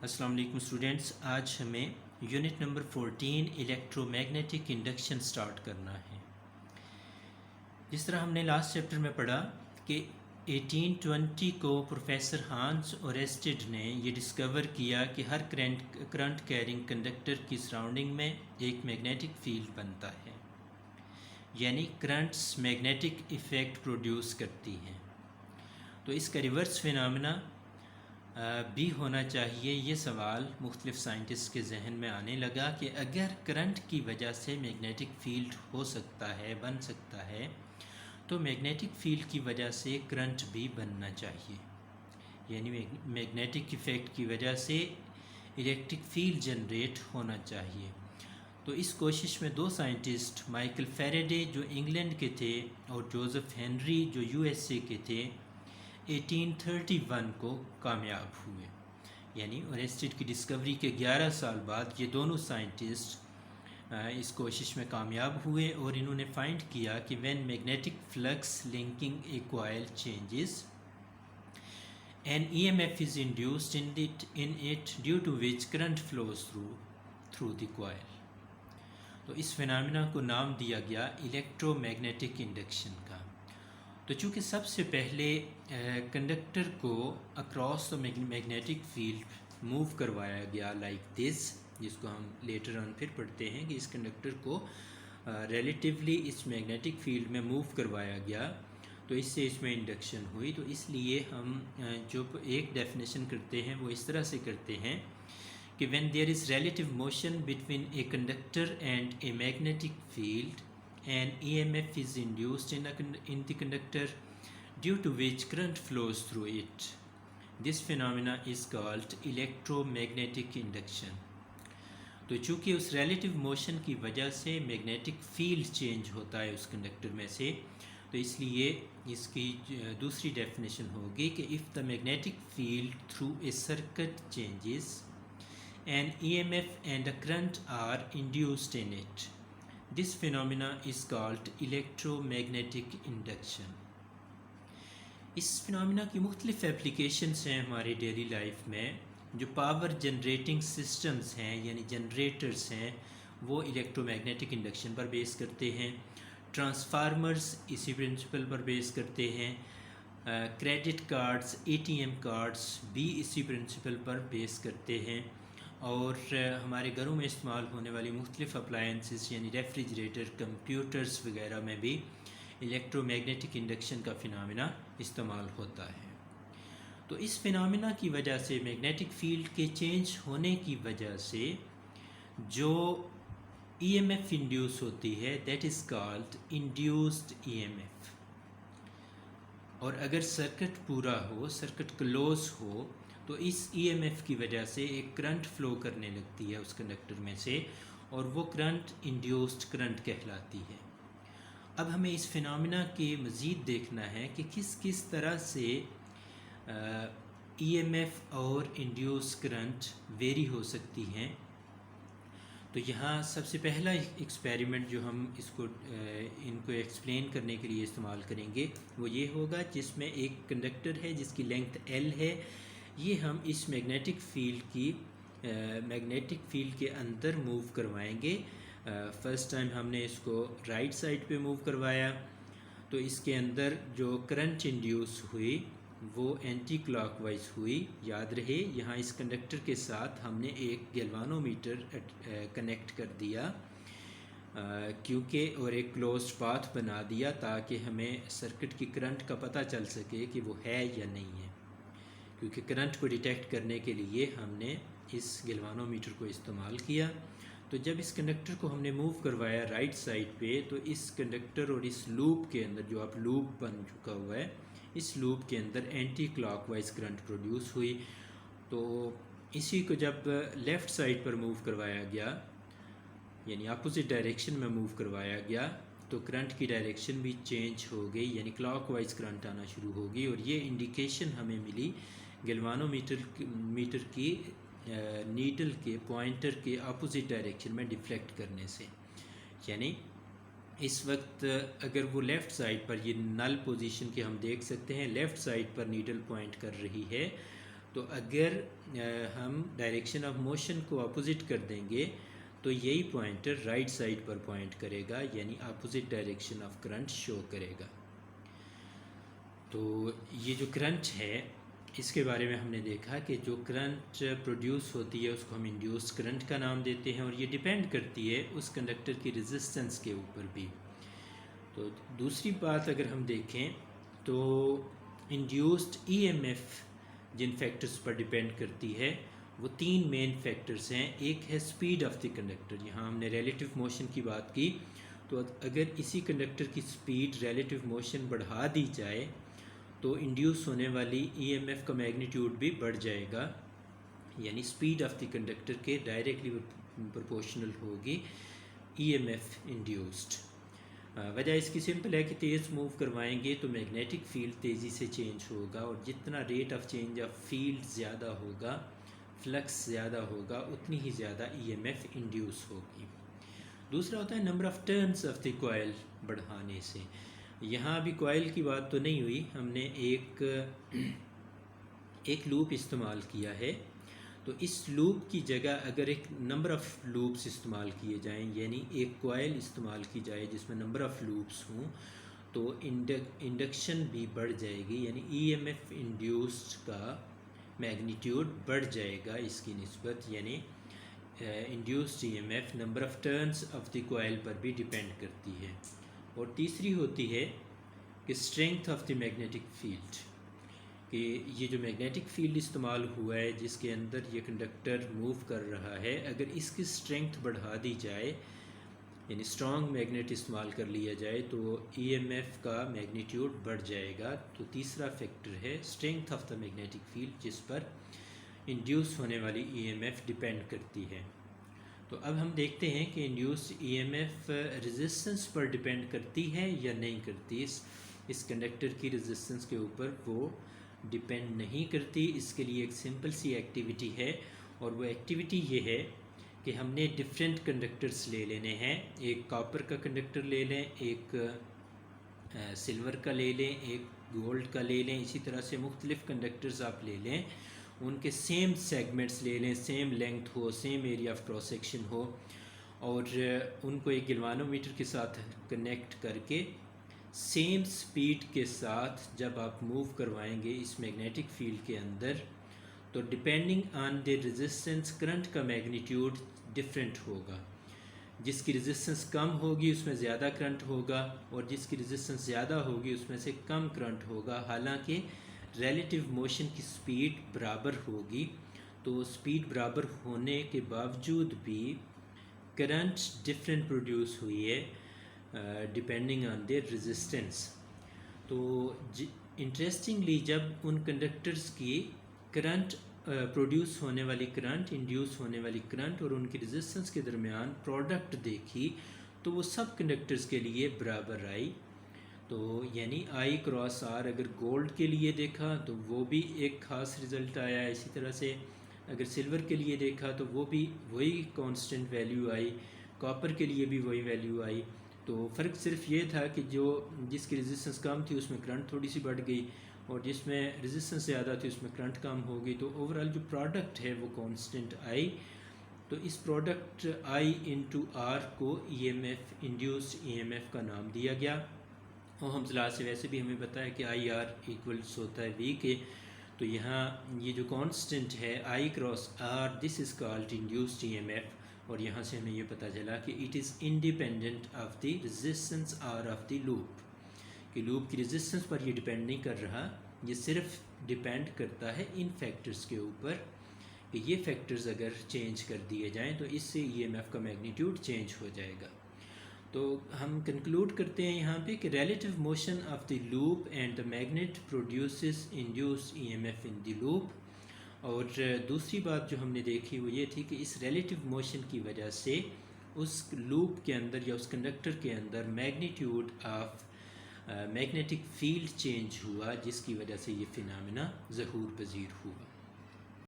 السلام علیکم اسٹوڈینٹس، آج ہمیں unit number 14 electro magnetic induction start کرنا ہے۔ جس طرح ہم نے لاسٹ چیپٹر میں پڑھا کہ 1820 کو پروفیسر ہانس اورسٹڈ نے یہ ڈسکور کیا کہ ہر کرنٹ کیرنگ کنڈکٹر کی سراؤنڈنگ میں ایک میگنیٹک فیلڈ بنتا ہے، یعنی کرنٹس میگنیٹک ایفیکٹ پروڈیوس کرتی ہیں۔ تو اس کا ریورس فینامنا بھی ہونا چاہیے۔ یہ سوال مختلف سائنٹسٹ کے ذہن میں آنے لگا کہ اگر کرنٹ کی وجہ سے میگنیٹک فیلڈ ہو سکتا ہے، بن سکتا ہے، تو میگنیٹک فیلڈ کی وجہ سے کرنٹ بھی بننا چاہیے، یعنی میگنیٹک ایفیکٹ کی وجہ سے الیکٹرک فیلڈ جنریٹ ہونا چاہیے۔ تو اس کوشش میں دو سائنٹسٹ، مائیکل فیریڈے جو انگلینڈ کے تھے اور جوزف ہنری جو یو ایس اے کے تھے، 1831 کو کامیاب ہوئے، یعنی اورسٹڈ کی ڈسکوری کے 11 سال بعد یہ دونوں سائنٹسٹ اس کوشش میں کامیاب ہوئے اور انہوں نے فائنڈ کیا کہ when magnetic flux linking a coil changes an EMF is induced in it due to which current flows through the coil۔ تو اس فینامنا کو نام دیا گیا الیکٹرو میگنیٹک انڈکشن کا۔ تو چونکہ سب سے پہلے کنڈکٹر کو across the magnetic field move کروایا گیا لائک دس، جس کو ہم لیٹر آن پھر پڑھتے ہیں کہ اس کنڈکٹر کو ریلیٹیولی اس میگنیٹک فیلڈ میں موو کروایا گیا، تو اس سے اس میں انڈکشن ہوئی۔ تو اس لیے ہم جو ایک ڈیفینیشن کرتے ہیں وہ اس طرح سے کرتے ہیں کہ when there is relative motion between a conductor and a magnetic field, an EMF is induced in the conductor due to which current flows through it. This phenomena is called electromagnetic induction۔ تو چونکہ اس relative motion کی وجہ سے magnetic field change ہوتا ہے اس conductor میں سے، تو اس لیے اس کی دوسری ڈیفینیشن ہوگی کہ if the magnetic field through a circuit changes, an EMF and a current are induced in it, this phenomena is called electromagnetic induction۔ اس فینامنا کی مختلف اپلیکیشنز ہیں ہماری ڈیلی لائف میں۔ جو پاور جنریٹنگ سسٹمز ہیں یعنی جنریٹرز ہیں، وہ الیکٹرو میگنیٹک انڈکشن پر بیس کرتے ہیں۔ ٹرانسفارمرز اسی پرنسپل پر بیس کرتے ہیں۔ کریڈٹ کارڈز، ATM کارڈز بھی اسی پرنسپل پر بیس کرتے ہیں۔ اور ہمارے گھروں میں استعمال ہونے والی مختلف اپلائنسز یعنی ریفریجریٹر، کمپیوٹرز وغیرہ میں بھی الیکٹرو میگنیٹک انڈکشن کا فینامنا استعمال ہوتا ہے۔ تو اس فینامنا کی وجہ سے میگنیٹک فیلڈ کے چینج ہونے کی وجہ سے جو EMF انڈیوس ہوتی ہے that is called induced EMF۔ اور اگر سرکٹ پورا ہو، سرکٹ کلوز ہو، تو اس EMF کی وجہ سے ایک کرنٹ فلو کرنے لگتی ہے اس کنڈکٹر میں سے، اور وہ کرنٹ انڈیوسڈ کرنٹ کہلاتی ہے۔ اب ہمیں اس فینامنا کے مزید دیکھنا ہے کہ کس طرح سے EMF اور انڈیوس کرنٹ ویری ہو سکتی ہیں۔ تو یہاں سب سے پہلا ایکسپیریمنٹ جو ہم ان کو ایکسپلین کرنے کے لیے استعمال کریں گے وہ یہ ہوگا، جس میں ایک کنڈکٹر ہے جس کی لینتھ L ہے۔ یہ ہم اس میگنیٹک فیلڈ کے اندر موو کروائیں گے۔ فرسٹ ٹائم ہم نے اس کو رائٹ سائڈ پہ موو کروایا، تو اس کے اندر جو کرنٹ انڈیوس ہوئی وہ اینٹی کلاک وائز ہوئی۔ یاد رہے یہاں اس کنڈکٹر کے ساتھ ہم نے ایک گیلوانو میٹر کنیکٹ کر دیا کیونکہ، اور ایک کلوزڈ پاتھ بنا دیا تاکہ ہمیں سرکٹ کی کرنٹ کا پتہ چل سکے کہ وہ ہے یا نہیں ہے، کیونکہ کرنٹ کو ڈیٹیکٹ کرنے کے لیے ہم نے اس گیلوانو میٹر کو استعمال کیا۔ تو جب اس کنڈکٹر کو ہم نے موو کروایا رائٹ سائڈ پہ، تو اس کنڈکٹر اور اس لوپ کے اندر جو اب لوپ بن چکا ہوا ہے، اس لوپ کے اندر anticlockwise current produce ہوئی۔ تو اسی کو جب لیفٹ سائڈ پر موو کروایا گیا، یعنی اپوزٹ ڈائریکشن میں موو کروایا گیا، تو کرنٹ کی ڈائریکشن بھی چینج ہو گئی، یعنی کلاک وائز کرنٹ آنا شروع ہو گئی، اور یہ انڈیکیشن ہمیں ملی گیلوانو میٹر کی نیڈل کے پوائنٹر کے اپوزٹ ڈائریکشن میں ڈیفلیکٹ کرنے سے۔ یعنی اس وقت اگر وہ لیفٹ سائڈ پر، یہ نل پوزیشن کے ہم دیکھ سکتے ہیں، لیفٹ سائڈ پر نیڈل پوائنٹ کر رہی ہے، تو اگر ہم ڈائریکشن آف موشن کو اپوزٹ کر دیں گے تو یہی پوائنٹر رائٹ سائڈ پر پوائنٹ کرے گا، یعنی اپوزٹ ڈائریکشن آف کرنٹ شو کرے گا۔ تو یہ جو کرنٹ ہے اس کے بارے میں ہم نے دیکھا کہ جو کرنٹ پروڈیوس ہوتی ہے اس کو ہم انڈیوس کرنٹ کا نام دیتے ہیں، اور یہ ڈیپینڈ کرتی ہے اس کنڈکٹر کی ریزسٹنس کے اوپر بھی۔ تو دوسری بات اگر ہم دیکھیں تو انڈیوسڈ ای ایم ایف جن فیکٹرز پر ڈیپینڈ کرتی ہے وہ 3 مین فیکٹرز ہیں۔ ایک ہے سپیڈ آف دی کنڈکٹر، یہاں ہم نے ریلیٹیو موشن کی بات کی، تو اگر اسی کنڈکٹر کی سپیڈ ریلیٹیو موشن بڑھا دی جائے تو انڈیوس ہونے والی ای ایم ایف کا میگنیٹیوڈ بھی بڑھ جائے گا، یعنی سپیڈ آف دی کنڈکٹر کے ڈائریکٹلی پروپورشنل ہوگی ای ایم ایف انڈیوسڈ۔ وجہ اس کی سمپل ہے کہ تیز موو کروائیں گے تو میگنیٹک فیلڈ تیزی سے چینج ہوگا، اور جتنا rate of change of field زیادہ ہوگا، فلکس زیادہ ہوگا، اتنی ہی زیادہ ای ایم ایف انڈیوس ہوگی۔ دوسرا ہوتا ہے number of turns of the coil بڑھانے سے۔ یہاں ابھی کوائل کی بات تو نہیں ہوئی، ہم نے ایک لوپ استعمال کیا ہے، تو اس لوپ کی جگہ اگر ایک نمبر آف لوپس استعمال کیے جائیں، یعنی ایک کوائل استعمال کی جائے جس میں نمبر آف لوپس ہوں، تو انڈکشن بھی بڑھ جائے گی، یعنی ای ایم ایف انڈیوسڈ کا میگنیٹیوڈ بڑھ جائے گا اس کی نسبت، یعنی induced E M F number of turns of the coil پر بھی ڈیپینڈ کرتی ہے۔ اور تیسری ہوتی ہے کہ strength of the magnetic field, کہ یہ جو میگنیٹک فیلڈ استعمال ہوا ہے جس کے اندر یہ کنڈکٹر موو کر رہا ہے، اگر اس کی اسٹرینتھ بڑھا دی جائے، یعنی اسٹرانگ میگنیٹ استعمال کر لیا جائے، تو ای ایم ایف کا میگنیٹیوڈ بڑھ جائے گا۔ تو تیسرا فیکٹر ہے strength of the magnetic field, جس پر انڈیوس ہونے والی ای ایم ایف ڈیپینڈ کرتی ہے۔ تو اب ہم دیکھتے ہیں کہ induce E M F resistance پر ڈیپینڈ کرتی ہے یا نہیں کرتی۔ اس کنڈکٹر کی ریزسٹنس کے اوپر وہ ڈیپینڈ نہیں کرتی۔ اس کے لیے ایک سمپل سی ایکٹیویٹی ہے، اور وہ ایکٹیویٹی یہ ہے کہ ہم نے ڈفرینٹ کنڈکٹرز لے لینے ہیں۔ ایک کاپر کا کنڈکٹر لے لیں، ایک سلور کا لے لیں، ایک گولڈ کا لے لیں، اسی طرح سے مختلف کنڈکٹرز آپ لے لیں، ان کے سیم سیگمنٹس لے لیں، سیم لینگتھ ہو، same area of cross section ہو، اور ان کو ایک گلوانو میٹر کے ساتھ کنیکٹ کر کے سیم سپیڈ کے ساتھ جب آپ موو کروائیں گے اس میگنیٹک فیلڈ کے اندر، تو depending on the resistance current کا میگنیٹیوڈ ڈفرینٹ ہوگا۔ جس کی ریزسٹنس کم ہوگی اس میں زیادہ کرنٹ ہوگا، اور جس کی ریزسٹنس زیادہ ہوگی اس میں سے کم کرنٹ ہوگا، حالانکہ ریلیٹیو موشن کی سپیڈ برابر ہوگی۔ تو سپیڈ برابر ہونے کے باوجود بھی کرنٹ ڈفرینٹ پروڈیوس ہوئی ہے ڈپینڈنگ آن دیئر ریزسٹنس۔ تو انٹرسٹنگلی جب ان کنڈکٹرز کی کرنٹ پروڈیوس ہونے والی کرنٹ، انڈیوس ہونے والی کرنٹ اور ان کی ریزسٹنس کے درمیان پروڈکٹ دیکھی تو وہ سب کنڈکٹرز کے لیے برابر آئی۔ تو یعنی آئی کراس آر اگر گولڈ کے لیے دیکھا تو وہ بھی ایک خاص رزلٹ آیا، اسی طرح سے اگر سلور کے لیے دیکھا تو وہ بھی وہی کانسٹنٹ ویلیو آئی، کاپر کے لیے بھی وہی ویلیو آئی۔ تو فرق صرف یہ تھا کہ جس کی ریزسٹنس کم تھی اس میں کرنٹ تھوڑی سی بڑھ گئی، اور جس میں ریزسٹنس زیادہ تھی اس میں کرنٹ کم ہو گئی۔ تو اوورآل جو پروڈکٹ ہے وہ کانسٹنٹ آئی۔ تو اس پروڈکٹ آئی انٹو آر کو E M F induced E M F کا نام دیا گیا، اور ہم لحاظ سے ویسے بھی ہمیں پتہ ہے کہ آئی آر ایکولس ہوتا ہے وی کے۔ تو یہاں یہ جو کانسٹنٹ ہے I cross R, this is called induced E M F, اور یہاں سے ہمیں یہ پتہ چلا کہ it is independent of the resistance R of the loop, کہ لوپ کی ریزسٹنس پر یہ ڈیپینڈ نہیں کر رہا، یہ صرف ڈیپینڈ کرتا ہے ان فیکٹرز کے اوپر، کہ یہ فیکٹرز اگر چینج کر دیے جائیں تو اس سے ای ایم ایف کا میگنیٹیوڈ چینج ہو جائے گا۔ تو ہم کنکلوڈ کرتے ہیں یہاں پہ کہ relative motion of the loop and the magnet produces induced E M F in the loop. اور دوسری بات جو ہم نے دیکھی وہ یہ تھی کہ اس ریلیٹیو موشن کی وجہ سے اس لوپ کے اندر یا اس کنڈکٹر کے اندر magnitude of magnetic field change ہوا، جس کی وجہ سے یہ فینامنا ظہور پذیر ہوا۔